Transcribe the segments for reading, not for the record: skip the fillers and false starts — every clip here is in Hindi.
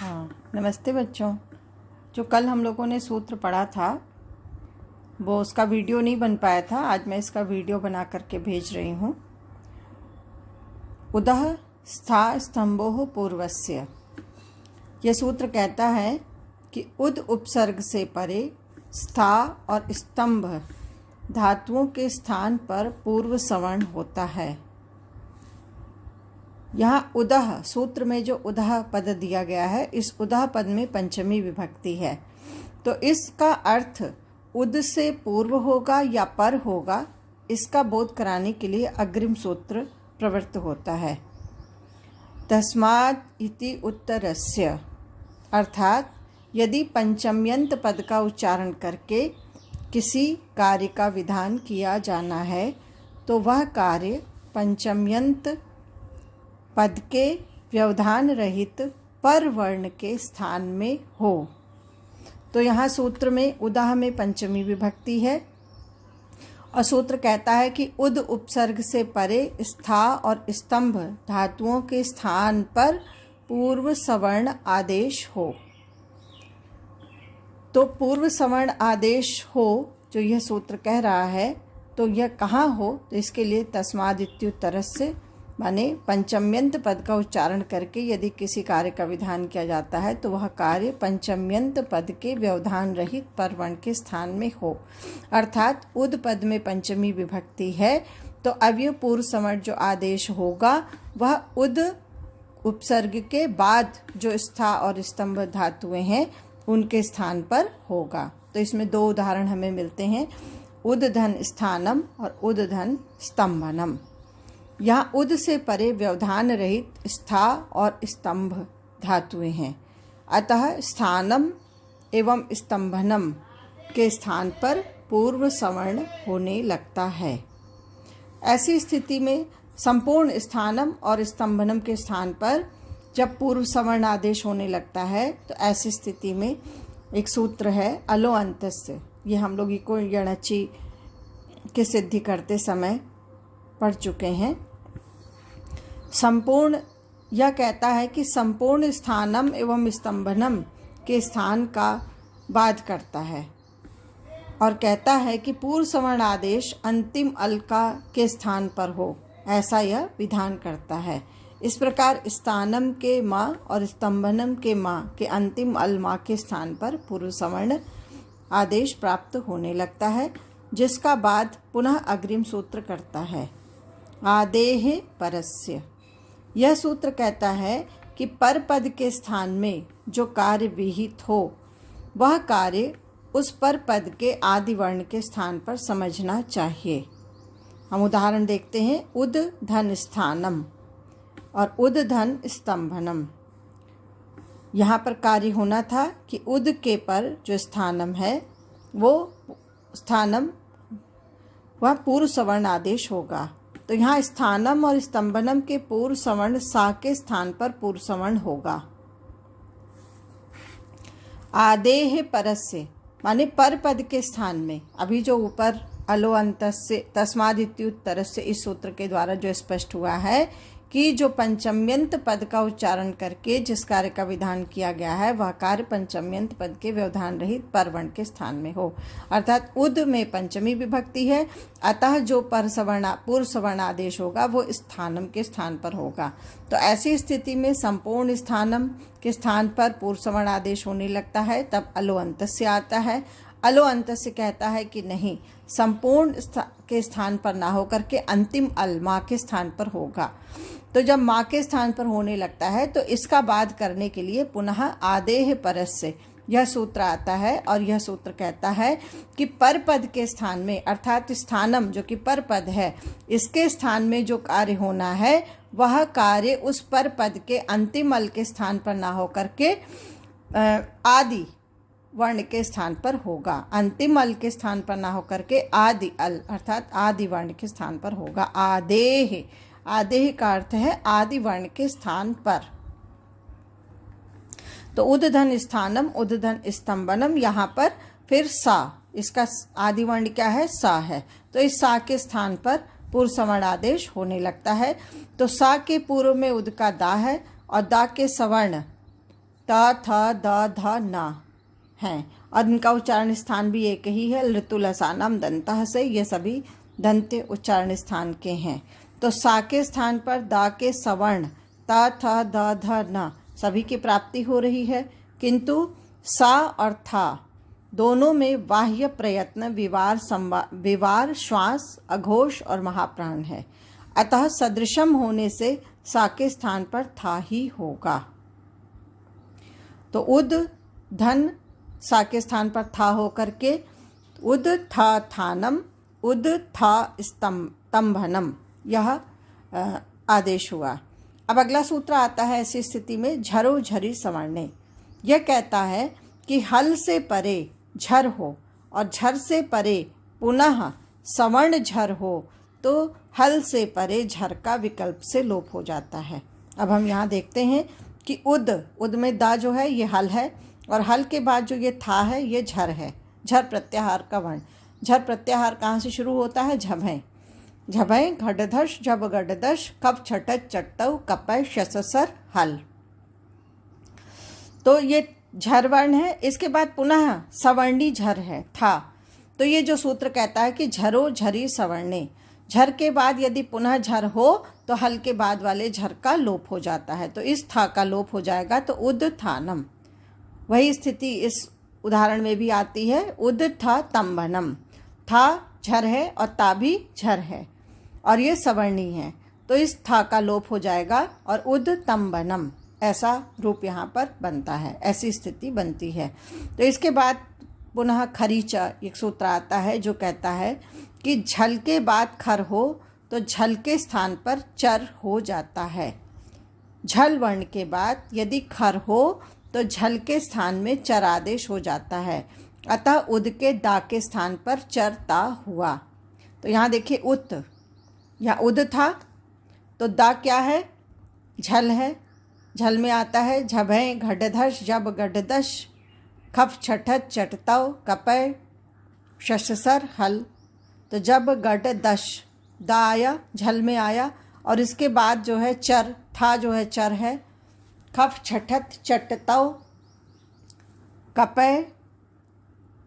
हाँ, नमस्ते बच्चों। जो कल हम लोगों ने सूत्र पढ़ा था वो उसका वीडियो नहीं बन पाया था। आज मैं इसका वीडियो बना करके भेज रही हूँ। उदः स्था स्तंभोः पूर्वस्य। यह सूत्र कहता है कि उद उपसर्ग से परे स्था और स्तंभ धातुओं के स्थान पर पूर्व सवर्ण होता है। यहाँ उदः सूत्र में जो उदः पद दिया गया है, इस उदः पद में पंचमी विभक्ति है, तो इसका अर्थ उद से पूर्व होगा या पर होगा, इसका बोध कराने के लिए अग्रिम सूत्र प्रवृत्त होता है। तस्मात् इति उत्तरस्य, अर्थात यदि पंचम्यंत पद का उच्चारण करके किसी कार्य का विधान किया जाना है तो वह कार्य पंचम्यंत पद के व्यवधान रहित पर वर्ण के स्थान में हो। तो यहाँ सूत्र में उदाह में पंचमी विभक्ति है और सूत्र कहता है कि उद उपसर्ग से परे स्था और स्तंभ धातुओं के स्थान पर पूर्व सवर्ण आदेश हो। तो पूर्व सवर्ण आदेश हो जो यह सूत्र कह रहा है, तो यह कहाँ हो? तो इसके लिए तस्माद् इत्युत्तरस्य माने पंचम्यंत पद का उच्चारण करके यदि किसी कार्य का विधान किया जाता है तो वह कार्य पंचम्यंत पद के व्यवधान रहित परवर्ण के स्थान में हो। अर्थात उद पद में पंचमी विभक्ति है तो अव्यय पूर्व सवर्ण जो आदेश होगा वह उद उपसर्ग के बाद जो स्था और स्तंभ धातुएं हैं उनके स्थान पर होगा। तो इसमें दो उदाहरण हमें मिलते हैं, उद्धन स्थानम और उद्धन स्तंभनम। यहाँ उद से परे व्यवधान रहित स्था और स्तंभ धातुएं हैं, अतः स्थानम एवं स्तंभनम के स्थान पर पूर्व सवर्ण होने लगता है। ऐसी स्थिति में संपूर्ण स्थानम और स्तंभनम के स्थान पर जब पूर्व सवर्ण आदेश होने लगता है तो ऐसी स्थिति में एक सूत्र है अलो अंतस्य। ये हम लोग इको यणचि की सिद्धि करते समय पढ़ चुके हैं। संपूर्ण यह कहता है कि संपूर्ण स्थानम एवं स्तंभनम के स्थान का बाध करता है और कहता है कि पूर्व सवर्ण आदेश अंतिम अलका के स्थान पर हो, ऐसा यह विधान करता है। इस प्रकार स्थानम के माँ और स्तंभनम के माँ के अंतिम अल माँ के स्थान पर पूर्व सवर्ण आदेश प्राप्त होने लगता है, जिसका बाद पुनः अग्रिम सूत्र करता है आदेः परस्य। यह सूत्र कहता है कि पर पद के स्थान में जो कार्य विहित हो वह कार्य उस पर पद के आदि वर्ण के स्थान पर समझना चाहिए। हम उदाहरण देखते हैं, उद धन स्थानम और उद धन स्तंभनम। यहाँ पर कार्य होना था कि उद के पर जो स्थानम है वो स्थानम वह पूर्व सवर्ण आदेश होगा। तो यहाँ स्थानम और स्तंभनम के पूर्व सवर्ण सा के स्थान पर पूर्व सवर्ण होगा। आदेः परस्य माने पर पद के स्थान में, अभी जो ऊपर अलो अंतस्य तस्माद् इत्युत्तरस्य इस सूत्र के द्वारा जो स्पष्ट हुआ है कि जो पंचम्यंत पद का उच्चारण करके जिस कार्य का विधान किया गया है वह कार्य पंचम्यंत पद के व्यवधान रहित परवर्ण के स्थान में हो। अर्थात उद में पंचमी विभक्ति है, अतः जो पर सवर्ण पूर्व सवर्ण आदेश होगा वो स्थानम के स्थान पर होगा। तो ऐसी स्थिति में संपूर्ण स्थानम के स्थान पर पूर्व सवर्ण आदेश होने लगता है, तब अलो अंतस्य आता है। अलो अंतस्य कहता है कि नहीं, संपूर्ण के स्थान पर ना होकर के अंतिम अल माँ के स्थान पर होगा। तो जब माँ के स्थान पर होने लगता है तो इसका बाद करने के लिए पुनः आदेः परस्य यह सूत्र आता है और यह सूत्र कहता है कि पर पद के स्थान में, अर्थात स्थानम जो कि पर पद है, इसके स्थान में जो कार्य होना है वह कार्य उस पर पद के अंतिम अल के स्थान पर ना होकर के आदि वर्ण के स्थान पर होगा। अंतिम अल के स्थान पर ना होकर के आदि अल अर्थात आदि वर्ण के स्थान पर होगा। आदेः, आदेः का अर्थ है आदि वर्ण के स्थान पर। तो उद्धन स्थानम उद्धन स्तंभनम, यहाँ पर फिर सा, इसका आदि वर्ण क्या है? सा है। तो इस सा के स्थान पर पूर्व सवर्ण आदेश होने लगता है। तो सा के पूर्व में उद का दा है और दा के सवर्ण त थ द ध न हैं और इनका उच्चारण स्थान भी एक ही है। ऋतुलसानम दंतः से ये सभी दंत उच्चारण स्थान के हैं। तो सा के स्थान पर दा के सवर्ण त थ द ध न सभी की प्राप्ति हो रही है, किंतु सा और था दोनों में बाह्य प्रयत्न विवार श्वास अघोष और महाप्राण है। अतः सदृशम होने से सा के स्थान पर था ही होगा। तो उद धन सा के स्थान पर था होकर के उद था थानम उद था स्तंभनम यह आदेश हुआ। अब अगला सूत्र आता है ऐसी स्थिति में झरो झरी सवर्णे। यह कहता है कि हल से परे झर हो और झर से परे पुनः सवर्ण झर हो तो हल से परे झर का विकल्प से लोप हो जाता है। अब हम यहाँ देखते हैं कि उद में दा जो है ये हल है और हल के बाद जो ये था है ये झर है। झर प्रत्याहार का वर्ण। झर प्रत्याहार कहाँ से शुरू होता है? झभय झभय घटधश झब गडदश कप छटच चट्टव कपय शससर हल। तो ये झर वर्ण है। इसके बाद पुनः सवर्णी झर है था। तो ये जो सूत्र कहता है कि झरो झरी सवर्णे, झर के बाद यदि पुनः झर हो तो हल के बाद वाले झर का लोप हो जाता है। तो इस था का लोप हो जाएगा तो उद थानम। वही स्थिति इस उदाहरण में भी आती है। उद था तंबनम। था झर है और ता भी झर है और ये सवर्णी है, तो इस था का लोप हो जाएगा और उद तंबनम ऐसा रूप यहाँ पर बनता है, ऐसी स्थिति बनती है। तो इसके बाद पुनः खरीचा एक सूत्र आता है जो कहता है कि झल के बाद खर हो तो झल के स्थान पर चर हो जाता है। झल वर्ण के बाद यदि खर हो तो झल के स्थान में चर आदेश हो जाता है। अतः उद के दा के स्थान पर चर ता हुआ। तो यहाँ देखिए उत, यहाँ उद था तो दा क्या है? झल है। झल में आता है झभय घटधश जब गडदश खफ छठत चटतव कपय शशसर हल। तो जब गडदश दा आया, झल में आया और इसके बाद जो है चर था जो है चर है। खफ छठत चटतव कपय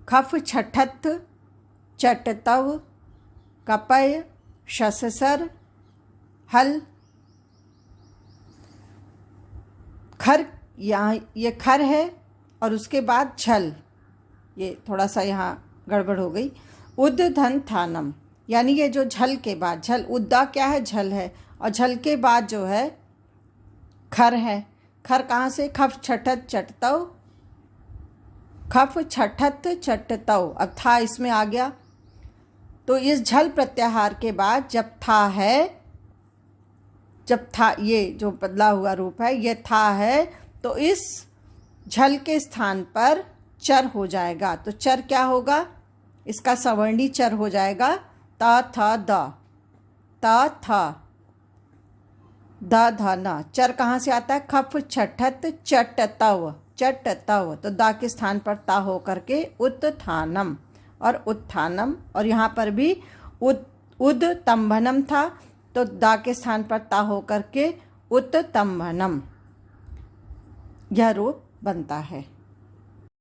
खफ छठत चटतव कपय शससर हल। खर यहाँ ये खर है और उसके बाद झल, ये थोड़ा सा यहाँ गड़बड़ हो गई। उद धन थानम, यानी ये जो झल के बाद झल, उद्दा क्या है? झल है और झल के बाद जो है खर है। खर कहाँ से? खफ छठत चटतव खफ छठत चटतव। अब था इसमें आ गया। तो इस झल प्रत्याहार के बाद जब था है, जब था ये जो बदला हुआ रूप है ये था है तो इस झल के स्थान पर चर हो जाएगा। तो चर क्या होगा? इसका सवर्णी चर हो जाएगा ता था द, ता था द ध न। चर कहाँ से आता है? खफ छठत चटतव चटतव। तो दा के स्थान पर ता हो करके उत्थानम और उत्थानम। और यहाँ पर भी उद तंभनम था तो दा के स्थान पर ता हो करके उत्तंभनम यह रूप बनता है।